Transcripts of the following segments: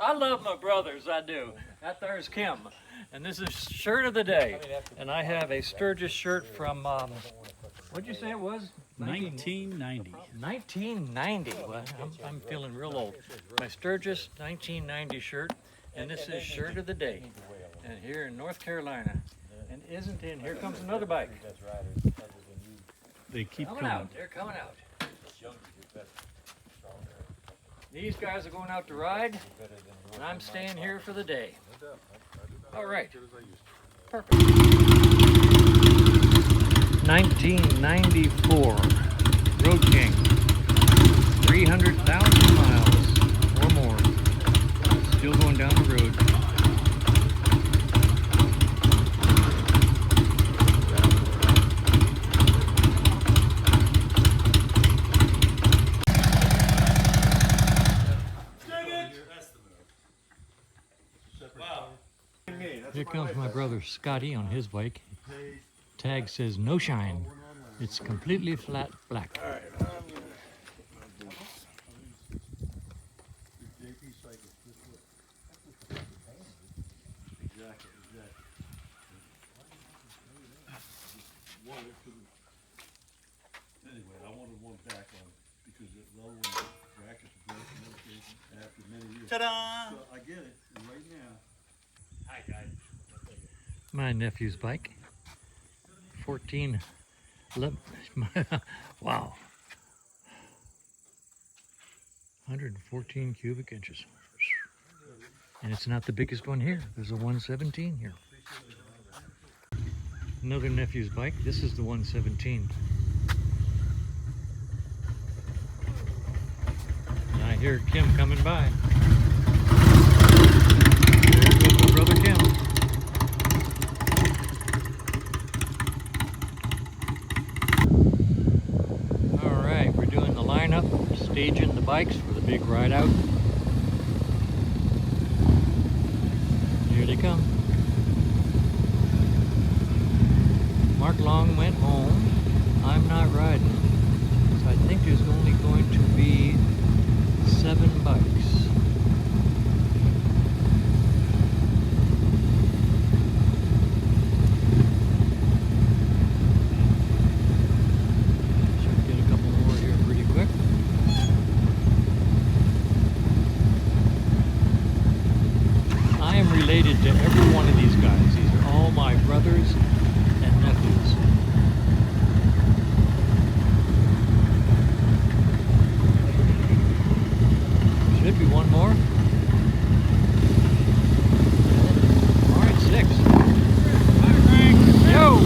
I love my brothers, I do. That there's Kim. And this is shirt of the day. And I have a Sturgis shirt from, what'd you say it was? 1990. 1990. Well, I'm feeling real old. My Sturgis 1990 shirt. And this is shirt of the day. And here in North Carolina. And isn't in, here comes another bike. They keep coming out. They're coming out. These guys are going out to ride, and I'm staying here for the day. All right. Perfect. 1994 Road King. 300,000 miles or more. Still going down the road. Here comes my brother Scotty on his bike. Tag says no shine. It's completely flat black. Anyway, I wanted one back on because the other one brackets broken after many years. Ta-da! So I get it right now. Hi guys. My nephew's bike. 14. Wow. 114 cubic inches. And it's not the biggest one here. There's a 117 here. Another nephew's bike. This is the 117. And I hear Kim coming by. There goes my brother Kim. All right, we're doing the lineup, staging the bikes for the big ride out. Here they come. Mark Long went home. I'm not riding. So I think there's only going to be 7 bikes. Should get a couple more here pretty quick. I am related to every one of these guys. These are all my brothers and nephews. Should be one more. All right, 6. Yo!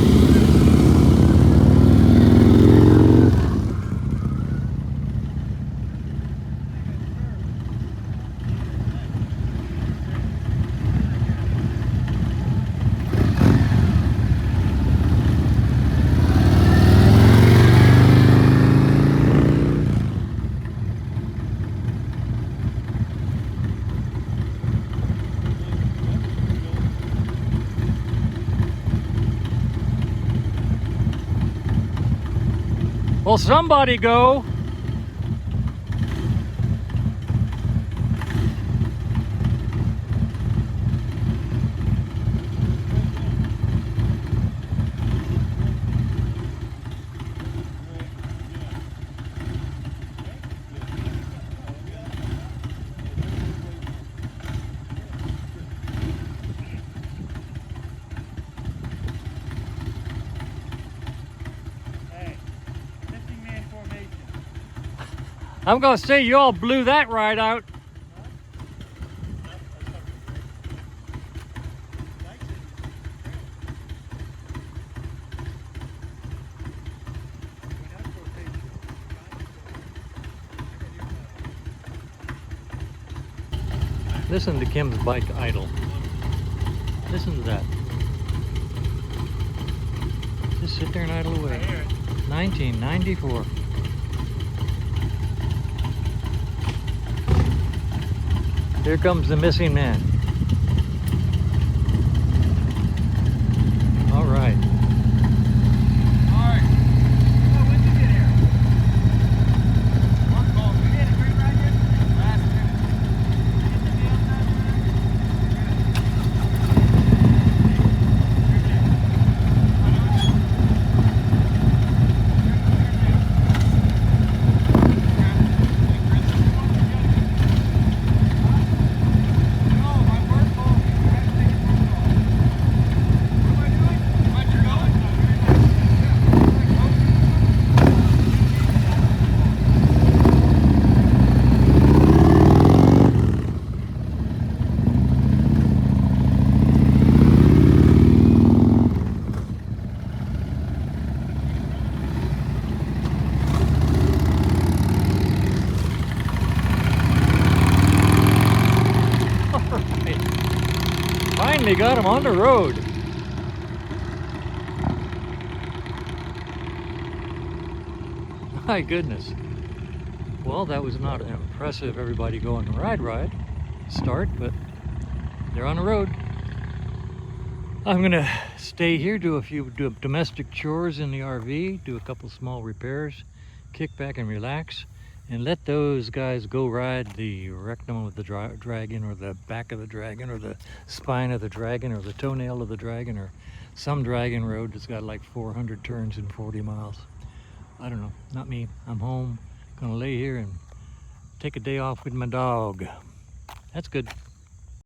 Well, somebody go. I'm gonna say you all blew that right out. Listen to Kim's bike idle. Listen to that. Just sit there and idle away. 1994. Here comes the missing man. All right. All right. Oh, when did you get here? One call. You had a green right here? Last minute. Did you get the deal done? finally got him on the road. My goodness. Well, that was not impressive, everybody going ride start, but they're on the road. I'm gonna stay here, do a few domestic chores in the RV, do a couple small repairs, kick back and relax, and let those guys go ride the rectum of the dragon, or the back of the dragon, or the spine of the dragon, or the toenail of the dragon, or some dragon road that's got like 400 turns in 40 miles. I don't know, not me. I'm home, gonna lay here and take a day off with my dog. That's good.